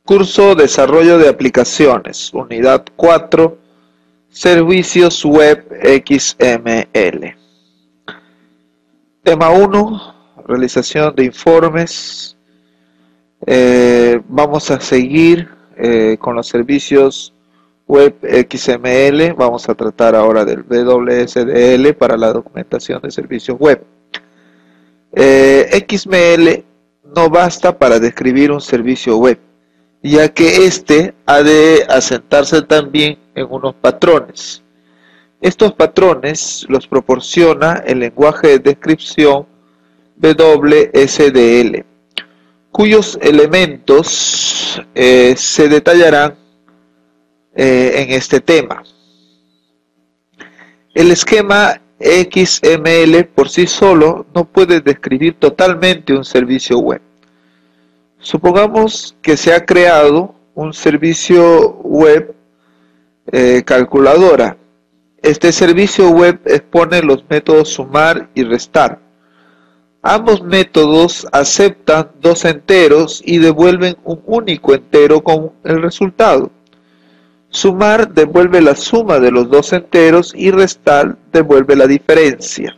Curso Desarrollo de Aplicaciones, Unidad 4, Servicios Web XML. Tema 1, realización de informes. Vamos a seguir con los servicios Web XML. Vamos a tratar ahora del WSDL para la documentación de servicios web. XML no basta para describir un servicio web, ya que éste ha de asentarse también en unos patrones. Estos patrones los proporciona el lenguaje de descripción WSDL, cuyos elementos se detallarán en este tema. El esquema XML por sí solo no puede describir totalmente un servicio web. Supongamos que se ha creado un servicio web calculadora. Este servicio web expone los métodos sumar y restar. Ambos métodos aceptan dos enteros y devuelven un único entero con el resultado. Sumar devuelve la suma de los dos enteros y restar devuelve la diferencia.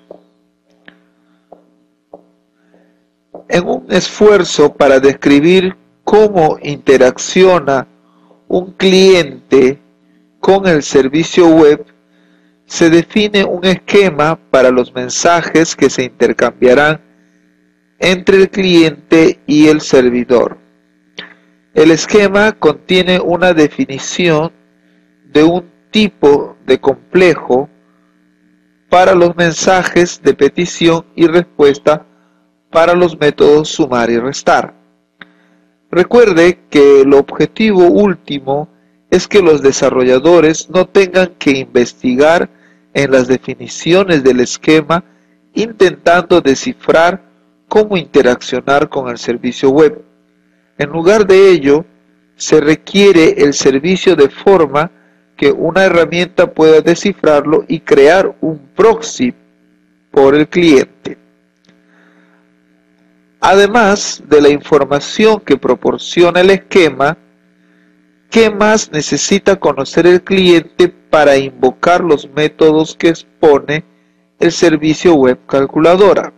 En un esfuerzo para describir cómo interacciona un cliente con el servicio web, se define un esquema para los mensajes que se intercambiarán entre el cliente y el servidor. El esquema contiene una definición de un tipo de complejo para los mensajes de petición y respuesta para los métodos sumar y restar. Recuerde que el objetivo último es que los desarrolladores no tengan que investigar en las definiciones del esquema intentando descifrar cómo interaccionar con el servicio web. En lugar de ello, se requiere el servicio de forma que una herramienta pueda descifrarlo y crear un proxy por el cliente. Además de la información que proporciona el esquema, ¿qué más necesita conocer el cliente para invocar los métodos que expone el servicio web calculadora?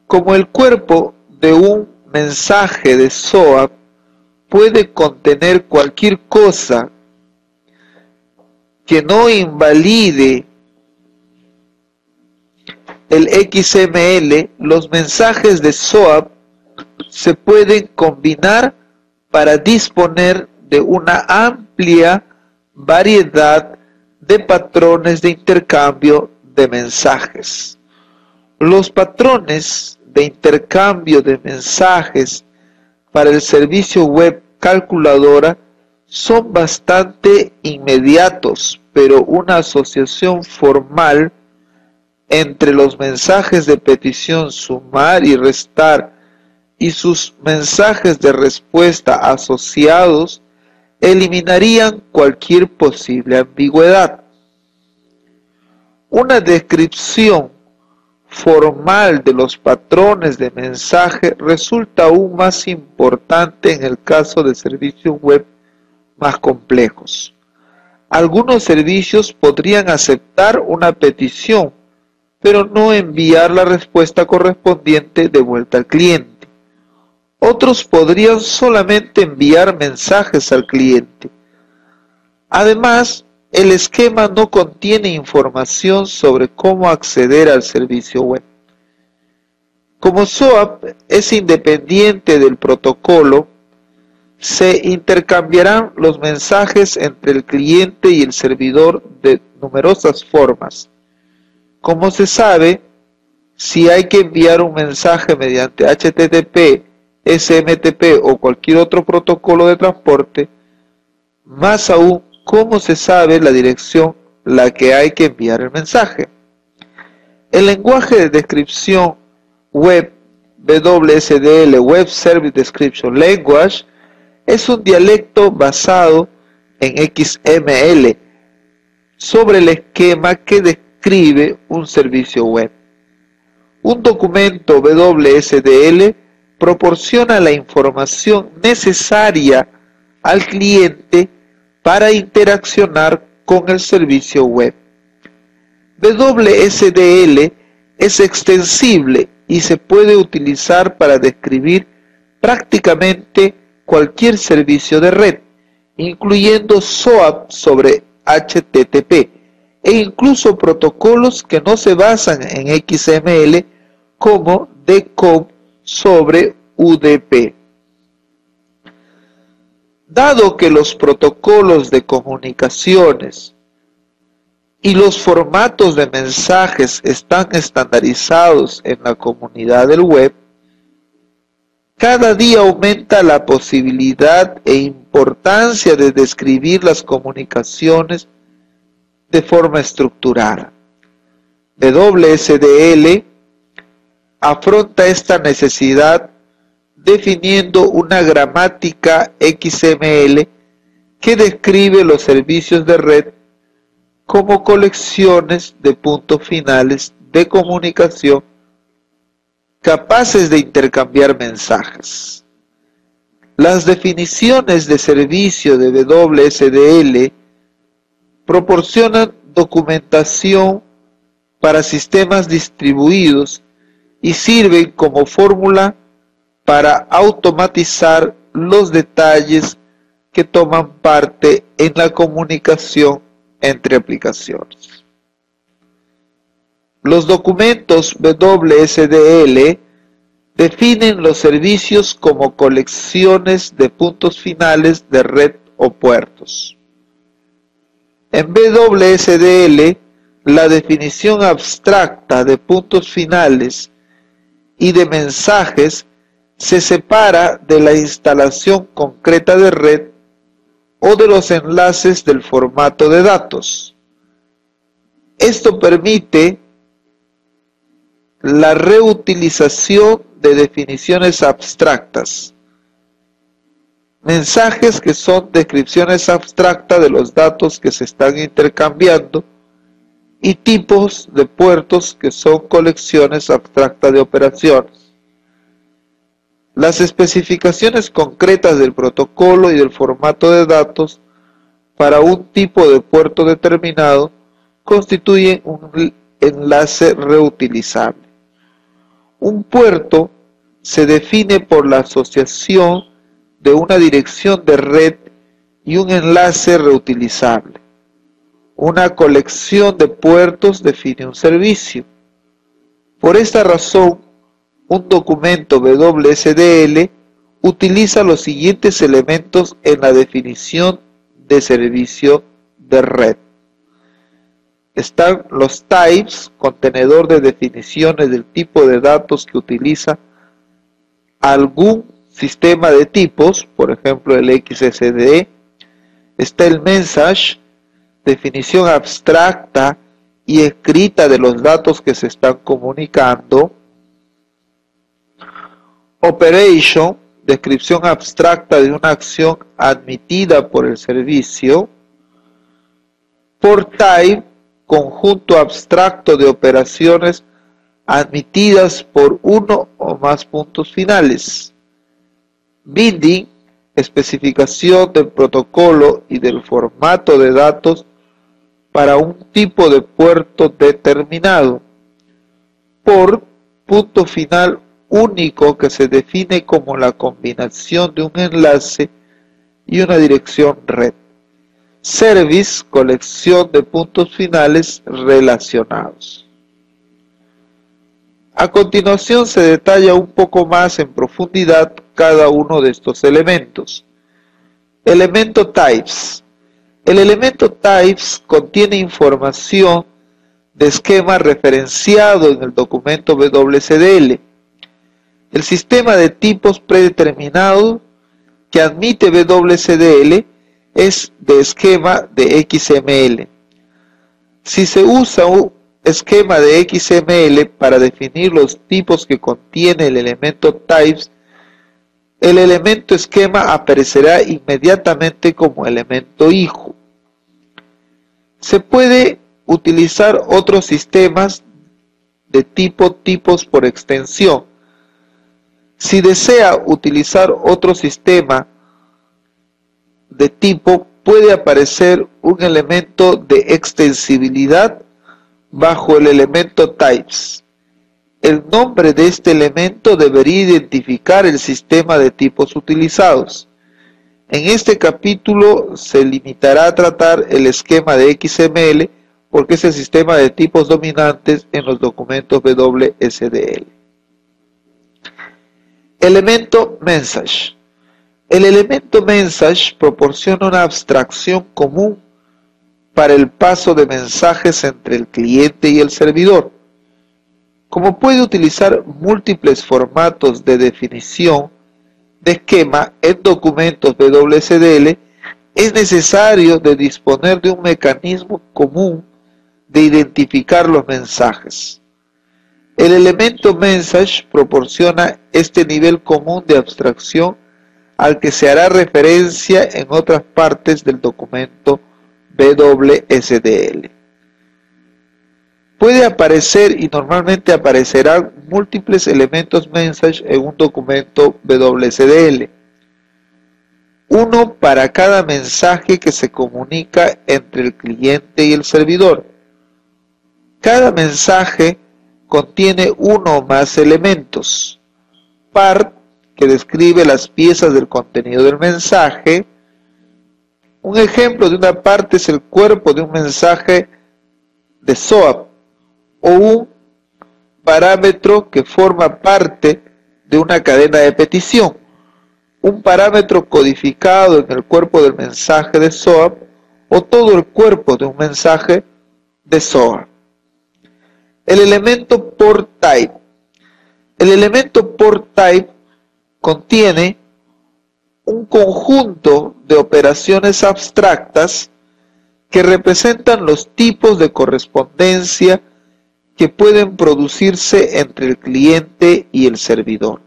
Como el cuerpo de un mensaje de SOAP puede contener cualquier cosa que no invalide el XML, los mensajes de SOAP se pueden combinar para disponer de una amplia variedad de patrones de intercambio de mensajes. Los patrones de intercambio de mensajes para el servicio web calculadora son bastante inmediatos, pero una asociación formal entre los mensajes de petición sumar y restar y sus mensajes de respuesta asociados eliminarían cualquier posible ambigüedad. Una descripción formal de los patrones de mensaje resulta aún más importante en el caso de servicios web más complejos. Algunos servicios podrían aceptar una petición, pero no enviar la respuesta correspondiente de vuelta al cliente. Otros podrían solamente enviar mensajes al cliente. Además, el esquema no contiene información sobre cómo acceder al servicio web. Como SOAP es independiente del protocolo, se intercambiarán los mensajes entre el cliente y el servidor de numerosas formas. Como se sabe, si hay que enviar un mensaje mediante HTTP, SMTP o cualquier otro protocolo de transporte, más aún cómo se sabe la dirección la que hay que enviar el mensaje. El lenguaje de descripción web WSDL, Web Service Description Language, es un dialecto basado en XML sobre el esquema que describe un servicio web. Un documento WSDL proporciona la información necesaria al cliente para interaccionar con el servicio web. WSDL es extensible y se puede utilizar para describir prácticamente cualquier servicio de red, incluyendo SOAP sobre HTTP e incluso protocolos que no se basan en XML como DCOM sobre UDP. Dado que los protocolos de comunicaciones y los formatos de mensajes están estandarizados en la comunidad del web, cada día aumenta la posibilidad e importancia de describir las comunicaciones de forma estructurada. WSDL afronta esta necesidad definiendo una gramática XML que describe los servicios de red como colecciones de puntos finales de comunicación capaces de intercambiar mensajes. Las definiciones de servicio de WSDL proporcionan documentación para sistemas distribuidos y sirven como fórmula para automatizar los detalles que toman parte en la comunicación entre aplicaciones. Los documentos WSDL definen los servicios como colecciones de puntos finales de red o puertos. En WSDL, la definición abstracta de puntos finales y de mensajes se separa de la instalación concreta de red o de los enlaces del formato de datos. Esto permite la reutilización de definiciones abstractas, mensajes que son descripciones abstractas de los datos que se están intercambiando y tipos de puertos que son colecciones abstractas de operaciones. Las especificaciones concretas del protocolo y del formato de datos para un tipo de puerto determinado constituyen un enlace reutilizable. Un puerto se define por la asociación de una dirección de red y un enlace reutilizable. Una colección de puertos define un servicio. Por esta razón, un documento WSDL utiliza los siguientes elementos en la definición de servicio de red. Están los types, contenedor de definiciones del tipo de datos que utiliza algún sistema de tipos, por ejemplo el XSD. Está el message, definición abstracta y escrita de los datos que se están comunicando. Operation, descripción abstracta de una acción admitida por el servicio. Port type, conjunto abstracto de operaciones admitidas por uno o más puntos finales. Binding, especificación del protocolo y del formato de datos para un tipo de puerto determinado. Por punto final único que se define como la combinación de un enlace y una dirección red. Service, colección de puntos finales relacionados. A continuación se detalla un poco más en profundidad cada uno de estos elementos. Elemento types. El elemento types contiene información de esquema referenciado en el documento WSDL. El sistema de tipos predeterminado que admite WSDL es de esquema de XML. Si se usa un esquema de XML para definir los tipos que contiene el elemento types, el elemento esquema aparecerá inmediatamente como elemento hijo. Se puede utilizar otros sistemas de tipos por extensión. Si desea utilizar otro sistema de tipo, puede aparecer un elemento de extensibilidad bajo el elemento types. El nombre de este elemento debería identificar el sistema de tipos utilizados. En este capítulo se limitará a tratar el esquema de XML porque es el sistema de tipos dominantes en los documentos WSDL. Elemento Message. El elemento Message proporciona una abstracción común para el paso de mensajes entre el cliente y el servidor. Como puede utilizar múltiples formatos de definición de esquema en documentos WSDL, es necesario de disponer de un mecanismo común de identificar los mensajes. El elemento Message proporciona este nivel común de abstracción al que se hará referencia en otras partes del documento WSDL. Puede aparecer y normalmente aparecerán múltiples elementos Message en un documento WSDL. Uno para cada mensaje que se comunica entre el cliente y el servidor. Cada mensaje contiene uno o más elementos. Part, que describe las piezas del contenido del mensaje. Un ejemplo de una parte es el cuerpo de un mensaje de SOAP o un parámetro que forma parte de una cadena de petición. Un parámetro codificado en el cuerpo del mensaje de SOAP o todo el cuerpo de un mensaje de SOAP. El elemento Port Type. El elemento Port Type contiene un conjunto de operaciones abstractas que representan los tipos de correspondencia que pueden producirse entre el cliente y el servidor.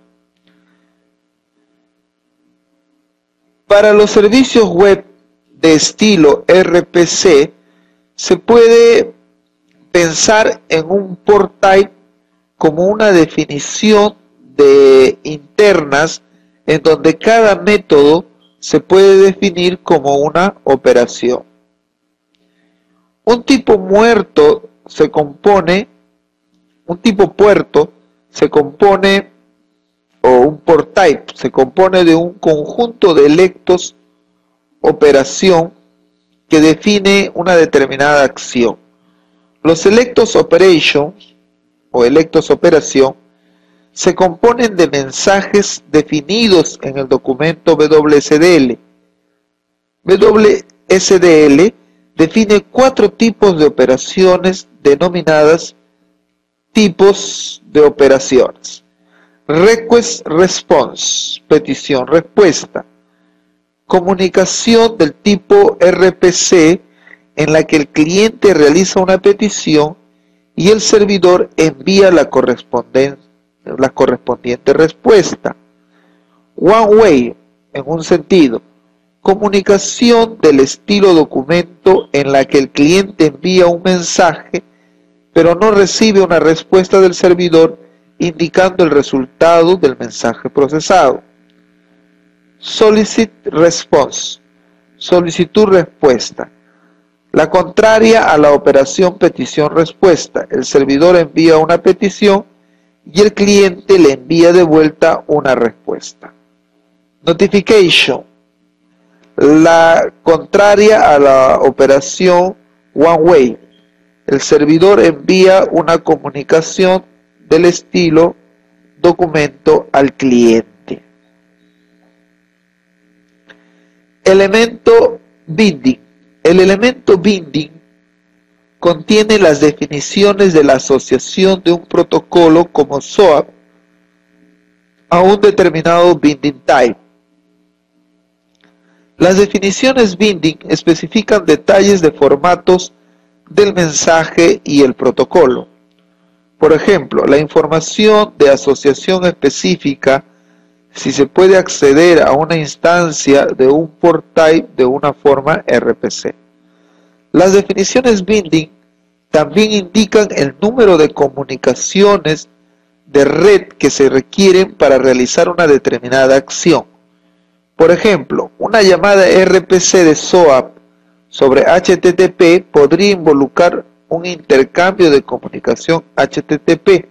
Para los servicios web de estilo RPC, se puede pensar en un port type como una definición de internas en donde cada método se puede definir como una operación. Un tipo puerto se compone, o un port type, se compone de un conjunto de electos operación que define una determinada acción. Los electos operations o electos operación se componen de mensajes definidos en el documento WSDL. WSDL define 4 tipos de operaciones denominadas tipos de operaciones. Request Response, petición respuesta. Comunicación del tipo RPC en la que el cliente realiza una petición y el servidor envía la correspondiente respuesta. One way, en un sentido, comunicación del estilo documento en la que el cliente envía un mensaje pero no recibe una respuesta del servidor indicando el resultado del mensaje procesado. Solicit Response, solicitud respuesta. La contraria a la operación petición-respuesta. El servidor envía una petición y el cliente le envía de vuelta una respuesta. Notification. La contraria a la operación one way. El servidor envía una comunicación del estilo documento al cliente. Elemento binding. El elemento binding contiene las definiciones de la asociación de un protocolo como SOAP a un determinado binding type. Las definiciones binding especifican detalles de formatos del mensaje y el protocolo. Por ejemplo, la información de asociación específica si se puede acceder a una instancia de un port type de una forma RPC. Las definiciones binding también indican el número de comunicaciones de red que se requieren para realizar una determinada acción. Por ejemplo, una llamada RPC de SOAP sobre HTTP podría involucrar un intercambio de comunicación HTTP,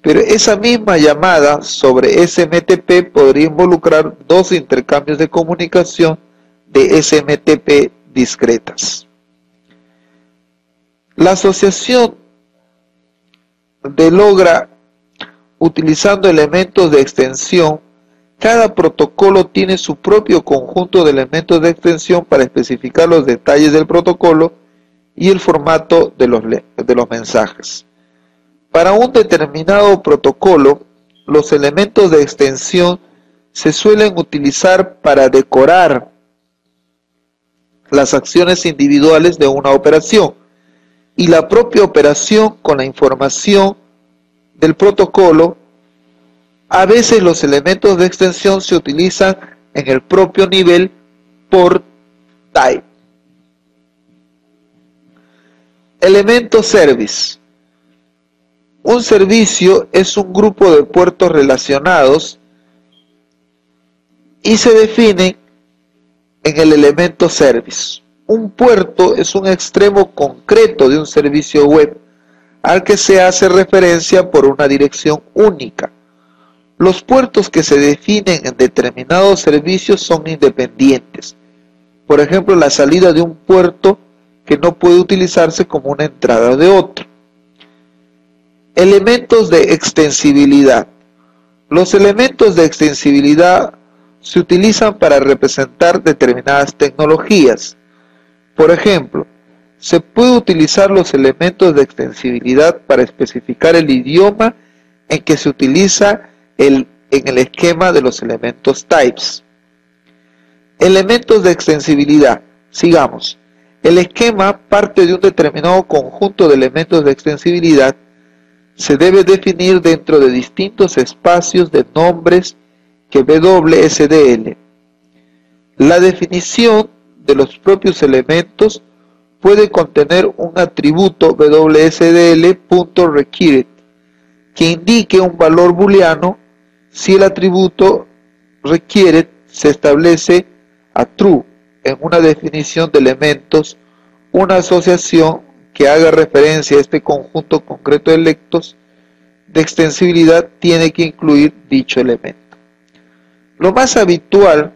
pero esa misma llamada sobre SMTP podría involucrar dos intercambios de comunicación de SMTP discretas. La asociación de logra utilizando elementos de extensión. Cada protocolo tiene su propio conjunto de elementos de extensión para especificar los detalles del protocolo y el formato de los mensajes. Para un determinado protocolo, los elementos de extensión se suelen utilizar para decorar las acciones individuales de una operación y la propia operación con la información del protocolo. A veces los elementos de extensión se utilizan en el propio nivel por type. Elemento service. Un servicio es un grupo de puertos relacionados y se define en el elemento service. Un puerto es un extremo concreto de un servicio web al que se hace referencia por una dirección única. Los puertos que se definen en determinados servicios son independientes. Por ejemplo, la salida de un puerto que no puede utilizarse como una entrada de otro. Elementos de extensibilidad. Los elementos de extensibilidad se utilizan para representar determinadas tecnologías. Por ejemplo, se puede utilizar los elementos de extensibilidad para especificar el idioma en que se utiliza en el esquema de los elementos types. Elementos de extensibilidad. Sigamos. El esquema parte de un determinado conjunto de elementos de extensibilidad. Se debe definir dentro de distintos espacios de nombres que WSDL. La definición de los propios elementos puede contener un atributo WSDL.required que indique un valor booleano si el atributo requiere se establece a true en una definición de elementos. Una asociación que haga referencia a este conjunto concreto de elementos de extensibilidad tiene que incluir dicho elemento. Lo más habitual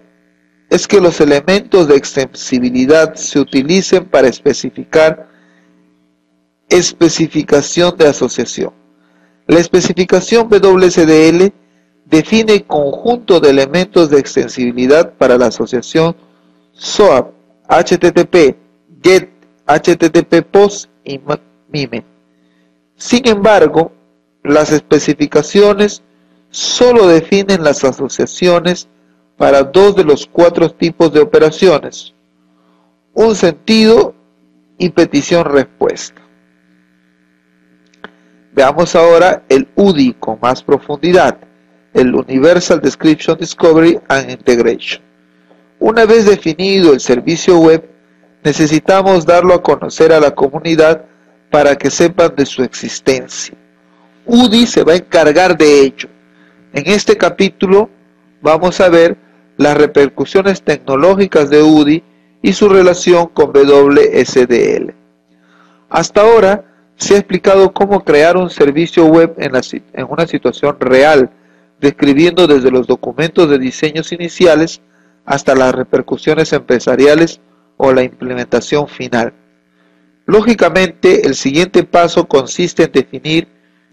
es que los elementos de extensibilidad se utilicen para especificar especificación de asociación. La especificación WSDL define conjunto de elementos de extensibilidad para la asociación SOAP, HTTP, GET, HTTP POST y MIME. Sin embargo, las especificaciones solo definen las asociaciones para dos de los cuatro tipos de operaciones: un sentido y petición-respuesta. Veamos ahora el UDI con más profundidad, el Universal Description Discovery and Integration. Una vez definido el servicio web, necesitamos darlo a conocer a la comunidad para que sepan de su existencia. UDI se va a encargar de ello. En este capítulo vamos a ver las repercusiones tecnológicas de UDI y su relación con WSDL. Hasta ahora se ha explicado cómo crear un servicio web en una situación real, describiendo desde los documentos de diseños iniciales hasta las repercusiones empresariales o la implementación final. Lógicamente, el siguiente paso consiste en definir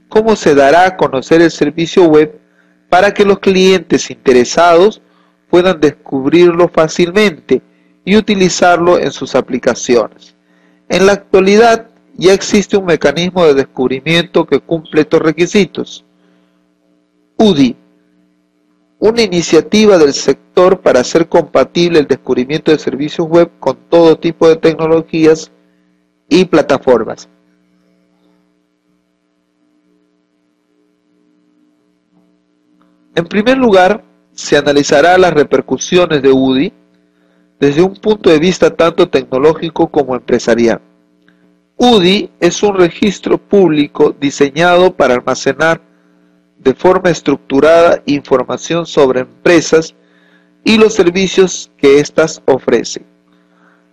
cómo se dará a conocer el servicio web para que los clientes interesados puedan descubrirlo fácilmente y utilizarlo en sus aplicaciones. En la actualidad ya existe un mecanismo de descubrimiento que cumple estos requisitos. UDI, una iniciativa del sector para hacer compatible el descubrimiento de servicios web con todo tipo de tecnologías y plataformas. En primer lugar, se analizará las repercusiones de UDI desde un punto de vista tanto tecnológico como empresarial. UDI es un registro público diseñado para almacenar de forma estructurada información sobre empresas y los servicios que éstas ofrecen.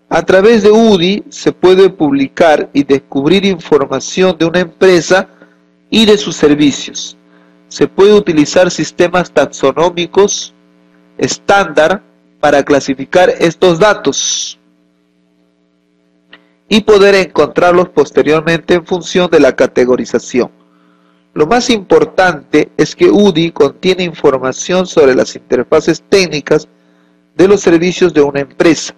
A través de UDI se puede publicar y descubrir información de una empresa y de sus servicios. Se puede utilizar sistemas taxonómicos estándar para clasificar estos datos y poder encontrarlos posteriormente en función de la categorización. Lo más importante es que UDI contiene información sobre las interfaces técnicas de los servicios de una empresa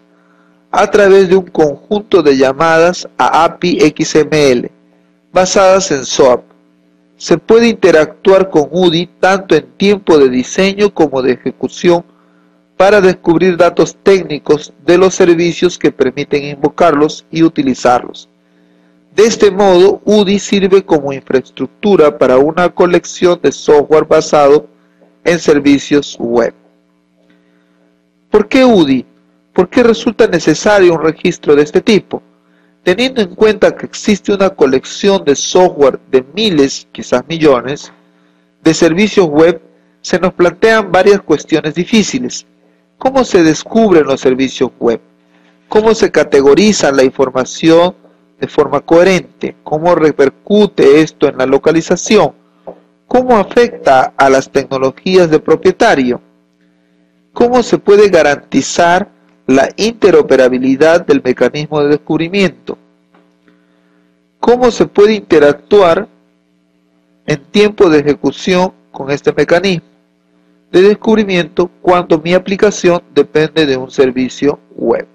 a través de un conjunto de llamadas a API XML basadas en SOAP. Se puede interactuar con UDI tanto en tiempo de diseño como de ejecución para descubrir datos técnicos de los servicios que permiten invocarlos y utilizarlos. De este modo, UDI sirve como infraestructura para una colección de software basado en servicios web. ¿Por qué UDI? ¿Por qué resulta necesario un registro de este tipo? Teniendo en cuenta que existe una colección de software de miles, quizás millones, de servicios web, se nos plantean varias cuestiones difíciles. ¿Cómo se descubren los servicios web? ¿Cómo se categoriza la información de forma coherente? ¿Cómo repercute esto en la localización? ¿Cómo afecta a las tecnologías de propietario? ¿Cómo se puede garantizar la interoperabilidad del mecanismo de descubrimiento? ¿Cómo se puede interactuar en tiempo de ejecución con este mecanismo de descubrimiento cuando mi aplicación depende de un servicio web?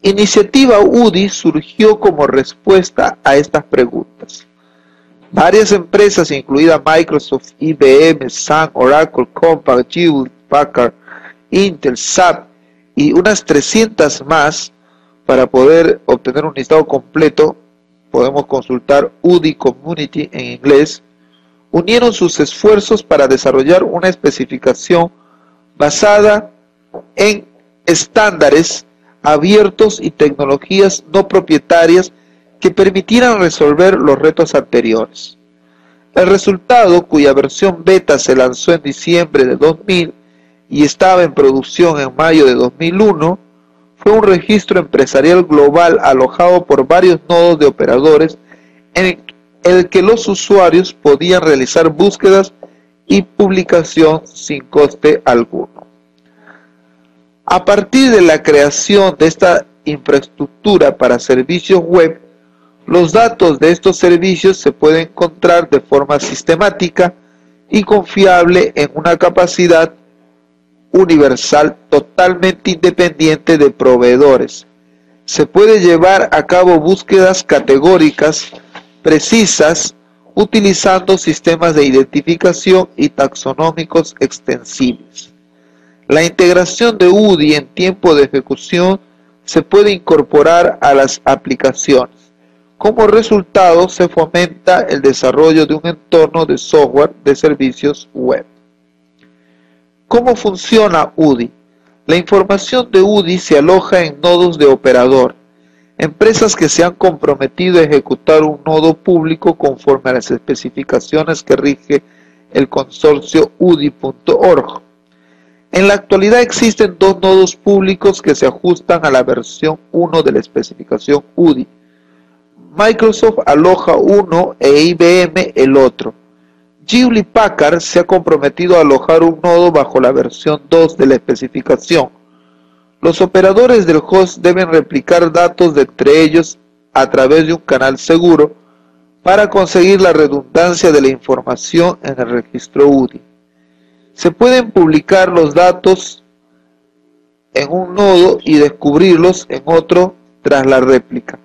Iniciativa UDI surgió como respuesta a estas preguntas. Varias empresas, incluidas Microsoft, IBM, Sun, Oracle, Compaq, Hewlett Packard, Intel, SAP y unas 300 más. Para poder obtener un listado completo, podemos consultar UDI Community en inglés, unieron sus esfuerzos para desarrollar una especificación basada en estándares abiertos y tecnologías no propietarias que permitieran resolver los retos anteriores. El resultado, cuya versión beta se lanzó en diciembre de 2000 y estaba en producción en mayo de 2001, fue un registro empresarial global alojado por varios nodos de operadores en el que los usuarios podían realizar búsquedas y publicación sin coste alguno. A partir de la creación de esta infraestructura para servicios web, los datos de estos servicios se pueden encontrar de forma sistemática y confiable en una capacidad universal totalmente independiente de proveedores. Se puede llevar a cabo búsquedas categóricas precisas utilizando sistemas de identificación y taxonómicos extensibles. La integración de UDI en tiempo de ejecución se puede incorporar a las aplicaciones. Como resultado, se fomenta el desarrollo de un entorno de software de servicios web. ¿Cómo funciona UDI? La información de UDI se aloja en nodos de operador, empresas que se han comprometido a ejecutar un nodo público conforme a las especificaciones que rige el consorcio UDI.org. En la actualidad existen dos nodos públicos que se ajustan a la versión 1 de la especificación UDI. Microsoft aloja uno e IBM el otro. Hewlett Packard se ha comprometido a alojar un nodo bajo la versión 2 de la especificación. Los operadores del host deben replicar datos de entre ellos a través de un canal seguro para conseguir la redundancia de la información en el registro UDI. Se pueden publicar los datos en un nodo y descubrirlos en otro tras la réplica.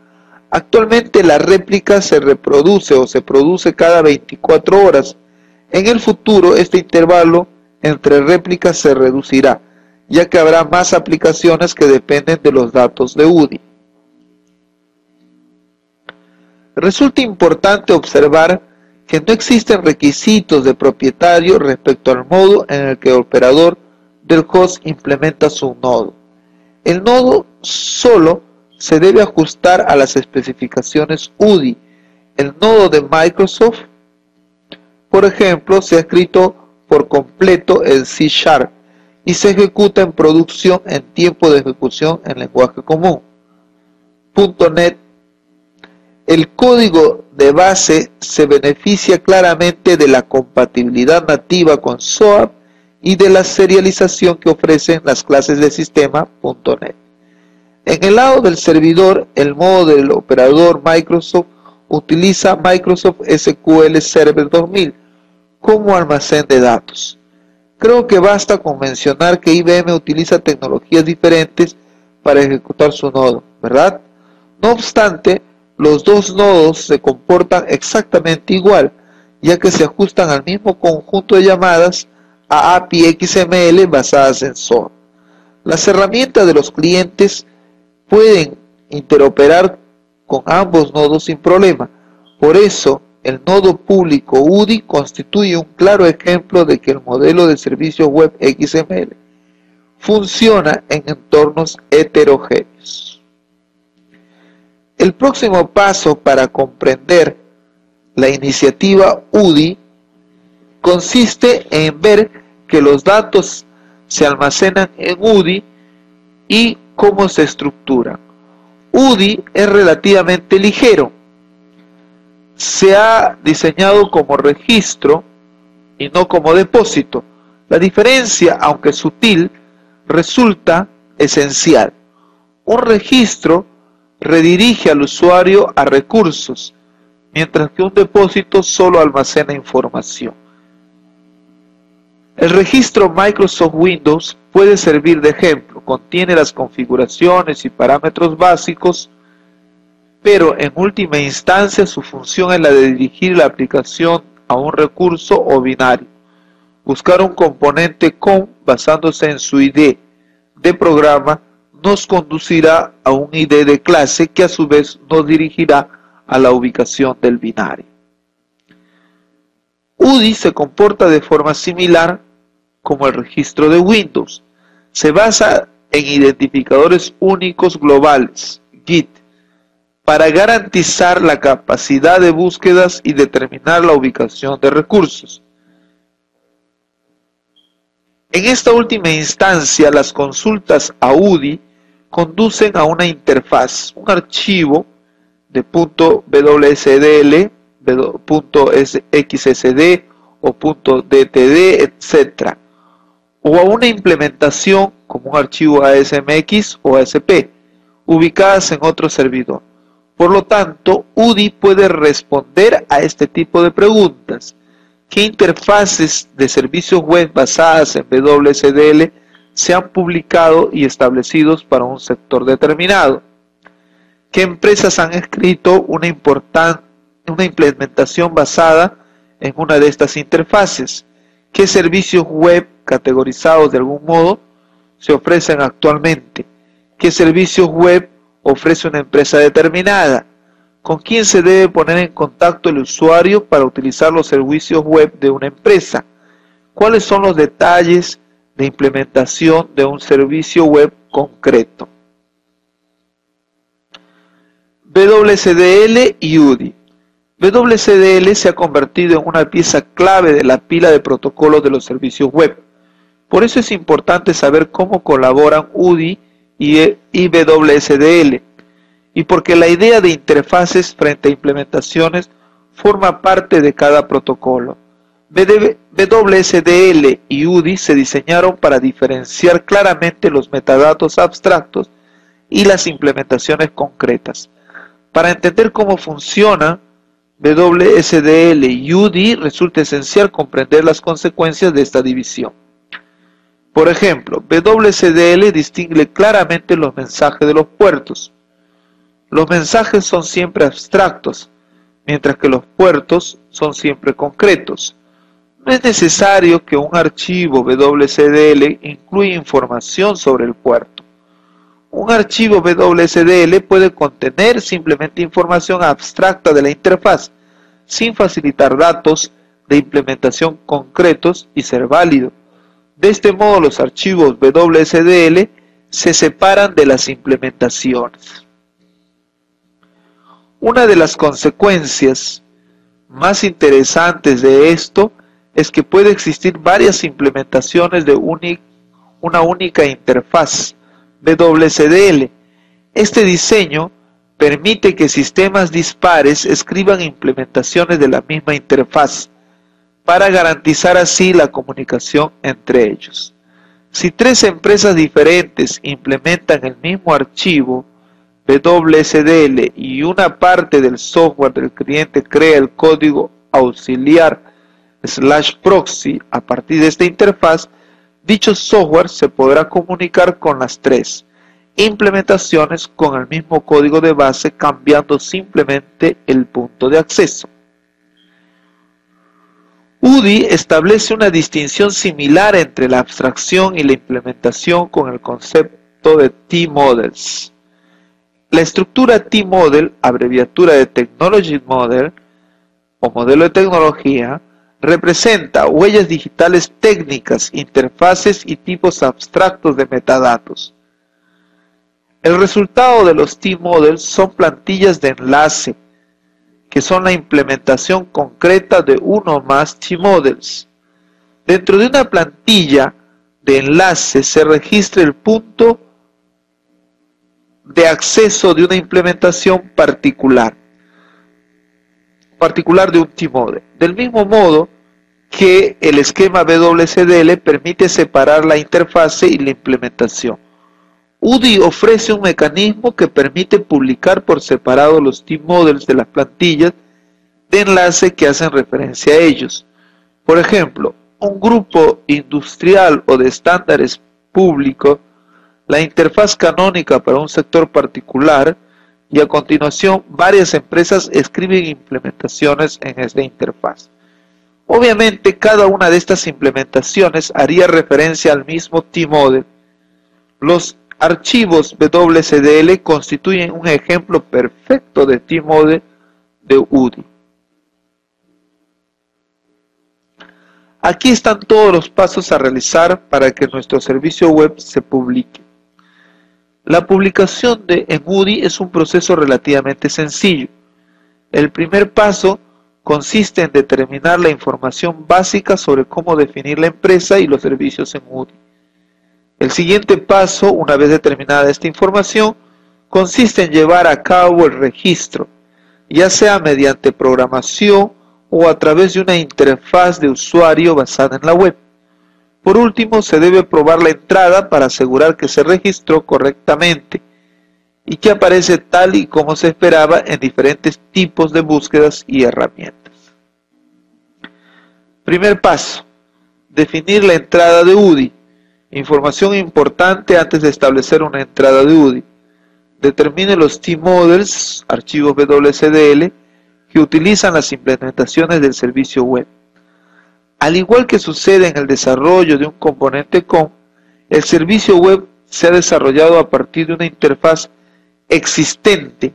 Actualmente la réplica se reproduce o se produce cada 24 horas. En el futuro este intervalo entre réplicas se reducirá, ya que habrá más aplicaciones que dependen de los datos de UDI. Resulta importante observar que no existen requisitos de propietario respecto al modo en el que el operador del host implementa su nodo. El nodo solo se debe ajustar a las especificaciones UDI. El nodo de Microsoft Por ejemplo, se ha escrito por completo en C# y se ejecuta en producción en tiempo de ejecución en lenguaje común. .NET. El código de base se beneficia claramente de la compatibilidad nativa con SOAP y de la serialización que ofrecen las clases de sistema .NET. En el lado del servidor, el modo del operador Microsoft utiliza Microsoft SQL Server 2000 como almacén de datos. Creo que basta con mencionar que IBM utiliza tecnologías diferentes para ejecutar su nodo, ¿verdad? No obstante, los dos nodos se comportan exactamente igual, ya que se ajustan al mismo conjunto de llamadas a API XML basadas en SOAP. Las herramientas de los clientes pueden interoperar con ambos nodos sin problema. Por eso, el nodo público UDI constituye un claro ejemplo de que el modelo de servicio web XML funciona en entornos heterogéneos. El próximo paso para comprender la iniciativa UDI consiste en ver que los datos se almacenan en UDI y cómo se estructuran. UDI es relativamente ligero. Se ha diseñado como registro y no como depósito. La diferencia, aunque sutil, resulta esencial. Un registro redirige al usuario a recursos, mientras que un depósito solo almacena información. El registro Microsoft Windows puede servir de ejemplo. Contiene las configuraciones y parámetros básicos, pero en última instancia su función es la de dirigir la aplicación a un recurso o binario. Buscar un componente COM basándose en su ID de programa nos conducirá a un ID de clase que a su vez nos dirigirá a la ubicación del binario. UDI se comporta de forma similar como el registro de Windows. Se basa en identificadores únicos globales, GIT, para garantizar la capacidad de búsquedas y determinar la ubicación de recursos. En esta última instancia, las consultas a UDI conducen a una interfaz, un archivo de .wsdl, .xsd o .dtd, etc., o a una implementación como un archivo ASMX o ASP, ubicadas en otro servidor. Por lo tanto, UDI puede responder a este tipo de preguntas. ¿Qué interfaces de servicios web basadas en WSDL se han publicado y establecidos para un sector determinado? ¿Qué empresas han escrito una implementación basada en una de estas interfaces? ¿Qué servicios web categorizados de algún modo se ofrecen actualmente? ¿Qué servicios web ofrece una empresa determinada? ¿Con quién se debe poner en contacto el usuario para utilizar los servicios web de una empresa? ¿Cuáles son los detalles de implementación de un servicio web concreto? WSDL y UDI. WSDL se ha convertido en una pieza clave de la pila de protocolos de los servicios web. Por eso es importante saber cómo colaboran UDI y WSDL, y porque la idea de interfaces frente a implementaciones forma parte de cada protocolo. WSDL y UDI se diseñaron para diferenciar claramente los metadatos abstractos y las implementaciones concretas. Para entender cómo funciona WSDL y UDI, resulta esencial comprender las consecuencias de esta división. Por ejemplo, WSDL distingue claramente los mensajes de los puertos. Los mensajes son siempre abstractos, mientras que los puertos son siempre concretos. No es necesario que un archivo WSDL incluya información sobre el puerto. Un archivo WSDL puede contener simplemente información abstracta de la interfaz, sin facilitar datos de implementación concretos y ser válido. De este modo, los archivos WSDL se separan de las implementaciones. Una de las consecuencias más interesantes de esto es que puede existir varias implementaciones de una única interfaz WSDL. Este diseño permite que sistemas dispares escriban implementaciones de la misma interfaz para garantizar así la comunicación entre ellos. Si tres empresas diferentes implementan el mismo archivo WSDL y una parte del software del cliente crea el código auxiliar /proxy a partir de esta interfaz, dicho software se podrá comunicar con las tres implementaciones con el mismo código de base, cambiando simplemente el punto de acceso. UDI establece una distinción similar entre la abstracción y la implementación con el concepto de T-Models. La estructura T-Model, abreviatura de Technology Model o modelo de tecnología, representa huellas digitales técnicas, interfaces y tipos abstractos de metadatos. El resultado de los T-Models son plantillas de enlace, que son la implementación concreta de uno o más T-Models. Dentro de una plantilla de enlace se registra el punto de acceso de una implementación particular de un T-Model. Del mismo modo que el esquema WSDL permite separar la interfase y la implementación. UDI ofrece un mecanismo que permite publicar por separado los T-Models de las plantillas de enlace que hacen referencia a ellos. Por ejemplo, un grupo industrial o de estándares públicos, la interfaz canónica para un sector particular, y a continuación varias empresas escriben implementaciones en esta interfaz. Obviamente cada una de estas implementaciones haría referencia al mismo T-Model. Los archivos WSDL constituyen un ejemplo perfecto de T-Model de UDI. Aquí están todos los pasos a realizar para que nuestro servicio web se publique. La publicación en UDI es un proceso relativamente sencillo. El primer paso consiste en determinar la información básica sobre cómo definir la empresa y los servicios en UDI. El siguiente paso, una vez determinada esta información, consiste en llevar a cabo el registro, ya sea mediante programación o a través de una interfaz de usuario basada en la web. Por último, se debe probar la entrada para asegurar que se registró correctamente y que aparece tal y como se esperaba en diferentes tipos de búsquedas y herramientas. Primer paso: definir la entrada de UDI. Información importante antes de establecer una entrada de UDI. Determine los T-Models, archivos WSDL, que utilizan las implementaciones del servicio web. Al igual que sucede en el desarrollo de un componente COM, el servicio web se ha desarrollado a partir de una interfaz existente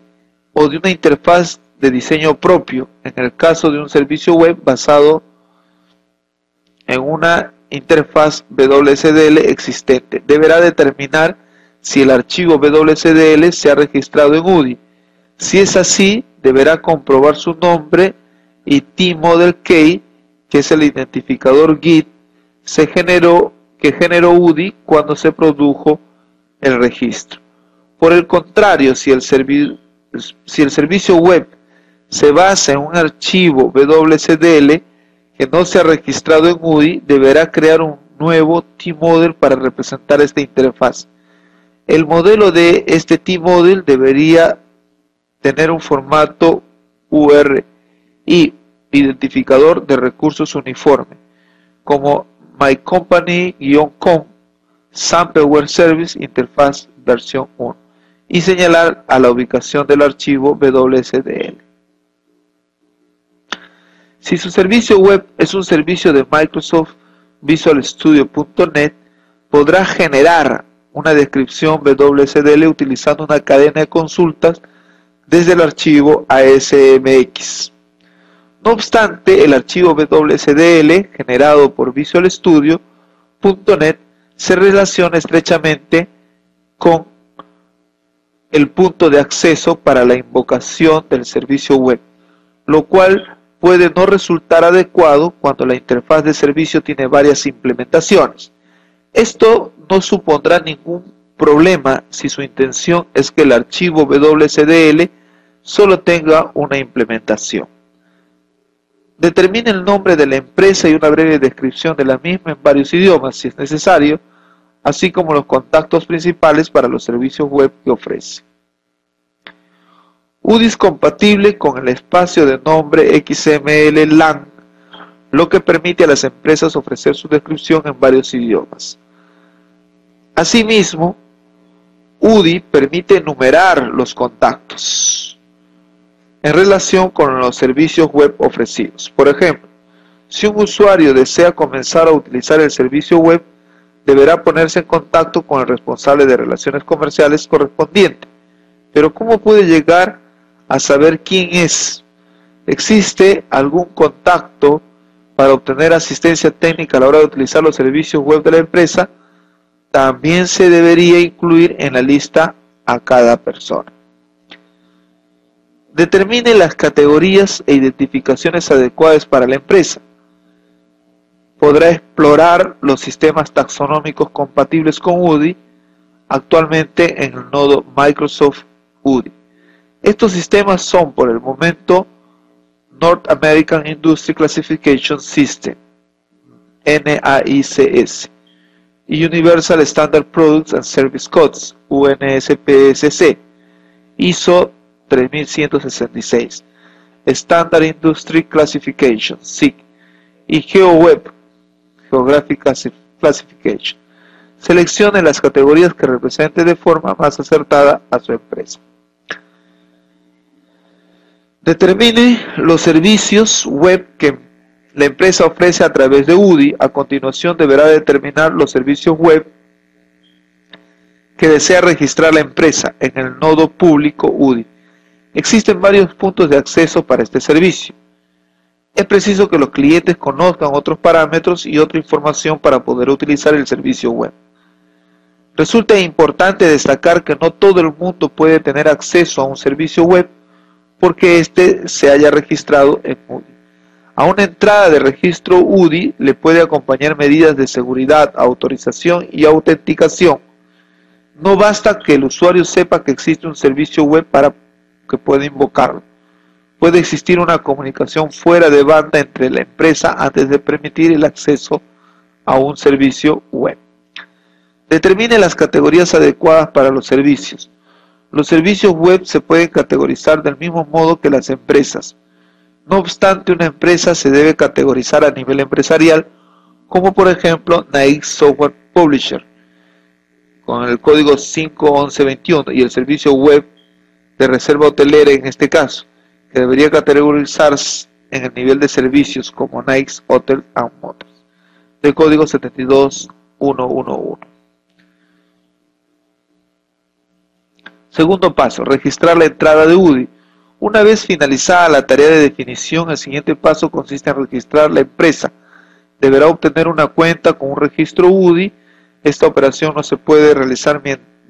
o de una interfaz de diseño propio, en el caso de un servicio web basado en una interfaz WSDL existente. Deberá determinar si el archivo WSDL se ha registrado en UDI. Si es así, deberá comprobar su nombre y T-Model Key, que es el identificador Git, que generó UDI cuando se produjo el registro. Por el contrario, si el servicio web se basa en un archivo WSDL que no se ha registrado en UDI, deberá crear un nuevo T-Model para representar esta interfaz. El modelo de este T-Model debería tener un formato URI, identificador de recursos uniforme, como mycompany-com, Sampleware Service Interface versión 1, y señalar a la ubicación del archivo WSDL. Si su servicio web es un servicio de Microsoft Visual Studio.net, podrá generar una descripción WSDL utilizando una cadena de consultas desde el archivo ASMX. No obstante, el archivo WSDL generado por Visual Studio.net se relaciona estrechamente con el punto de acceso para la invocación del servicio web, lo cual puede no resultar adecuado cuando la interfaz de servicio tiene varias implementaciones. Esto no supondrá ningún problema si su intención es que el archivo WSDL solo tenga una implementación. Determine el nombre de la empresa y una breve descripción de la misma en varios idiomas, si es necesario, así como los contactos principales para los servicios web que ofrece. UDI es compatible con el espacio de nombre XML LAN, lo que permite a las empresas ofrecer su descripción en varios idiomas. Asimismo, UDI permite enumerar los contactos en relación con los servicios web ofrecidos. Por ejemplo, si un usuario desea comenzar a utilizar el servicio web, deberá ponerse en contacto con el responsable de relaciones comerciales correspondiente. Pero ¿cómo puede llegar a saber quién es? ¿Existe algún contacto para obtener asistencia técnica a la hora de utilizar los servicios web de la empresa? También se debería incluir en la lista a cada persona. Determine las categorías e identificaciones adecuadas para la empresa. Podrá explorar los sistemas taxonómicos compatibles con UDI actualmente en el nodo Microsoft UDI. Estos sistemas son por el momento North American Industry Classification System, NAICS, y Universal Standard Products and Service Codes, UNSPSC, ISO 3166, Standard Industry Classification, SIC, y GeoWeb, Geographic Classification. Seleccione las categorías que representen de forma más acertada a su empresa. Determine los servicios web que la empresa ofrece a través de UDI. A continuación deberá determinar los servicios web que desea registrar la empresa en el nodo público UDI. Existen varios puntos de acceso para este servicio. Es preciso que los clientes conozcan otros parámetros y otra información para poder utilizar el servicio web. Resulta importante destacar que no todo el mundo puede tener acceso a un servicio web porque éste se haya registrado en UDI. A una entrada de registro UDI le puede acompañar medidas de seguridad, autorización y autenticación. No basta que el usuario sepa que existe un servicio web para que pueda invocarlo. Puede existir una comunicación fuera de banda entre la empresa antes de permitir el acceso a un servicio web. Determine las categorías adecuadas para los servicios. Los servicios web se pueden categorizar del mismo modo que las empresas. No obstante, una empresa se debe categorizar a nivel empresarial, como por ejemplo NAICS Software Publisher, con el código 51121, y el servicio web de reserva hotelera en este caso, que debería categorizarse en el nivel de servicios como NAICS Hotel and Motors, del código 72111. Segundo paso, registrar la entrada de UDI. Una vez finalizada la tarea de definición, el siguiente paso consiste en registrar la empresa. Deberá obtener una cuenta con un registro UDI. Esta operación no se puede realizar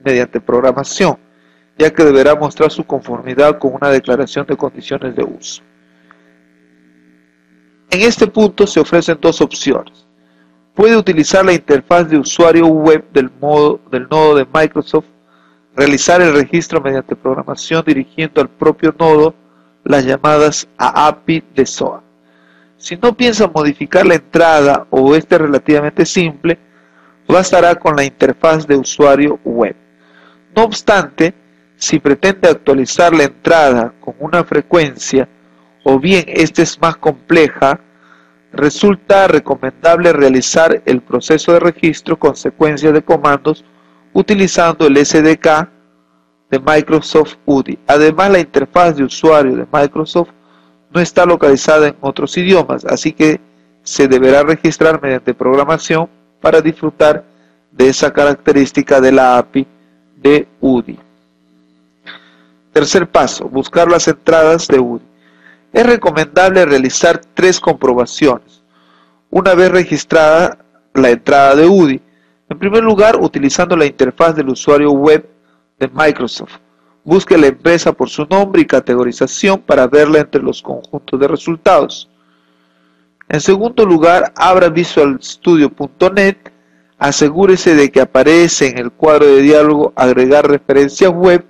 mediante programación, ya que deberá mostrar su conformidad con una declaración de condiciones de uso. En este punto se ofrecen dos opciones. Puede utilizar la interfaz de usuario web del nodo de Microsoft, realizar el registro mediante programación dirigiendo al propio nodo las llamadas a API de SOA. Si no piensa modificar la entrada o este es relativamente simple, bastará con la interfaz de usuario web. No obstante, si pretende actualizar la entrada con una frecuencia o bien esta es más compleja, resulta recomendable realizar el proceso de registro con secuencia de comandos utilizando el SDK de Microsoft UDI. Además, la interfaz de usuario de Microsoft no está localizada en otros idiomas, así que se deberá registrar mediante programación para disfrutar de esa característica de la API de UDI. Tercer paso, buscar las entradas de UDI. Es recomendable realizar 3 comprobaciones una vez registrada la entrada de UDI. En primer lugar, utilizando la interfaz del usuario web de Microsoft, Busque la empresa por su nombre y categorización para verla entre los conjuntos de resultados. En segundo lugar, abra visualstudio.net, asegúrese de que aparece en el cuadro de diálogo agregar referencias web.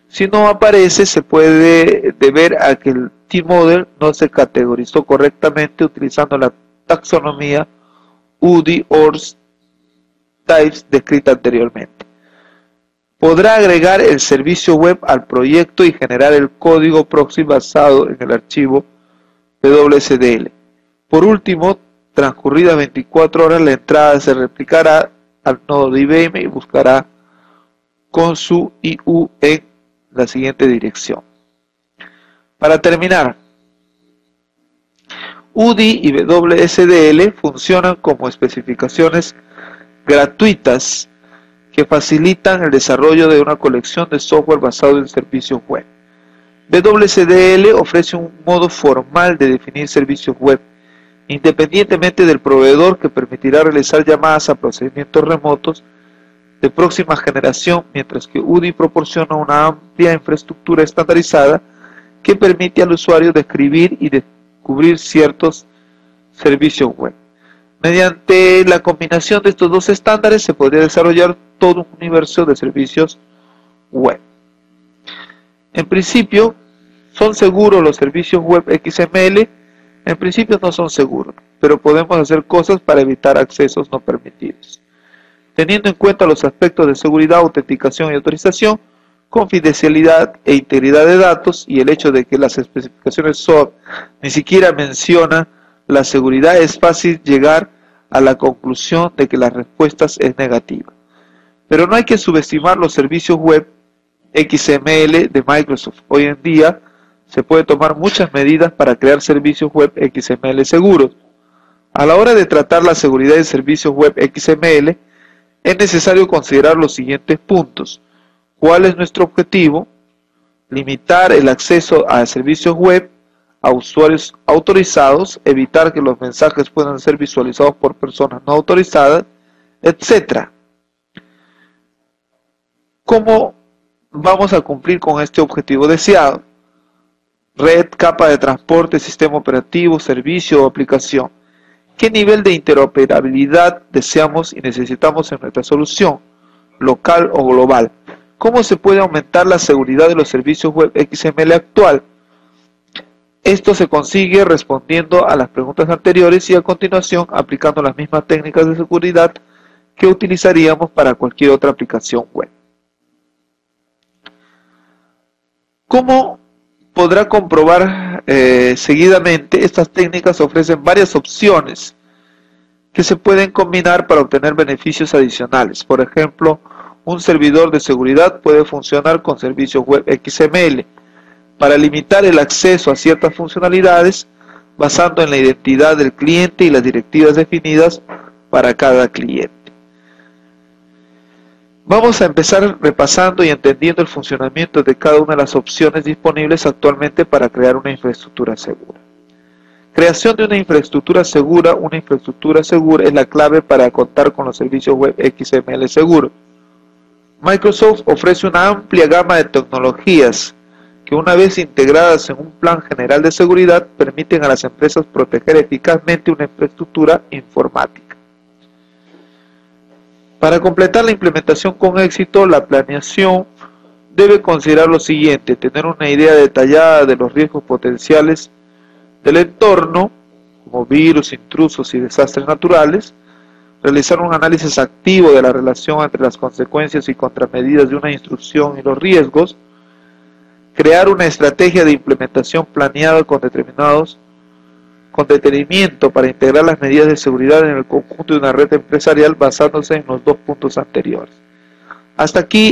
Si no aparece, se puede deber a que el T-Model no se categorizó correctamente utilizando la taxonomía UDI ORS Types descrita anteriormente. Podrá agregar el servicio web al proyecto y generar el código proxy basado en el archivo WSDL. Por último, transcurridas 24 horas, la entrada se replicará al nodo de IBM y buscará con su IU en la siguiente dirección. Para terminar, UDI y WSDL funcionan como especificaciones gratuitas que facilitan el desarrollo de una colección de software basado en servicios web. WSDL ofrece un modo formal de definir servicios web, independientemente del proveedor, que permitirá realizar llamadas a procedimientos remotos de próxima generación, mientras que UDI proporciona una amplia infraestructura estandarizada que permite al usuario describir y descubrir ciertos servicios web. Mediante la combinación de estos dos estándares se podría desarrollar todo un universo de servicios web. En principio, ¿son seguros los servicios web XML? En principio no son seguros, pero podemos hacer cosas para evitar accesos no permitidos. Teniendo en cuenta los aspectos de seguridad, autenticación y autorización, confidencialidad e integridad de datos, y el hecho de que las especificaciones SOAP ni siquiera mencionan la seguridad, es fácil llegar a la conclusión de que la respuesta es negativa. Pero no hay que subestimar los servicios web XML de Microsoft. Hoy en día se puede tomar muchas medidas para crear servicios web XML seguros. A la hora de tratar la seguridad de servicios web XML, es necesario considerar los siguientes puntos. ¿Cuál es nuestro objetivo? Limitar el acceso a servicios web a usuarios autorizados, evitar que los mensajes puedan ser visualizados por personas no autorizadas, etc. ¿Cómo vamos a cumplir con este objetivo deseado? Red, capa de transporte, sistema operativo, servicio o aplicación. ¿Qué nivel de interoperabilidad deseamos y necesitamos en nuestra solución, local o global? ¿Cómo se puede aumentar la seguridad de los servicios web XML actual? Esto se consigue respondiendo a las preguntas anteriores y a continuación aplicando las mismas técnicas de seguridad que utilizaríamos para cualquier otra aplicación web. ¿Cómo podrá comprobar seguidamente? Estas técnicas ofrecen varias opciones que se pueden combinar para obtener beneficios adicionales. Por ejemplo, un servidor de seguridad puede funcionar con servicios web XML para limitar el acceso a ciertas funcionalidades basando en la identidad del cliente y las directivas definidas para cada cliente. Vamos a empezar repasando y entendiendo el funcionamiento de cada una de las opciones disponibles actualmente para crear una infraestructura segura. Creación de una infraestructura segura. Una infraestructura segura es la clave para contar con los servicios web XML seguros. Microsoft ofrece una amplia gama de tecnologías que, una vez integradas en un plan general de seguridad, permiten a las empresas proteger eficazmente una infraestructura informática. Para completar la implementación con éxito, la planeación debe considerar lo siguiente: tener una idea detallada de los riesgos potenciales del entorno, como virus, intrusos y desastres naturales, realizar un análisis activo de la relación entre las consecuencias y contramedidas de una instrucción y los riesgos, crear una estrategia de implementación planeada con detenimiento para integrar las medidas de seguridad en el conjunto de una red empresarial basándose en los dos puntos anteriores. Hasta aquí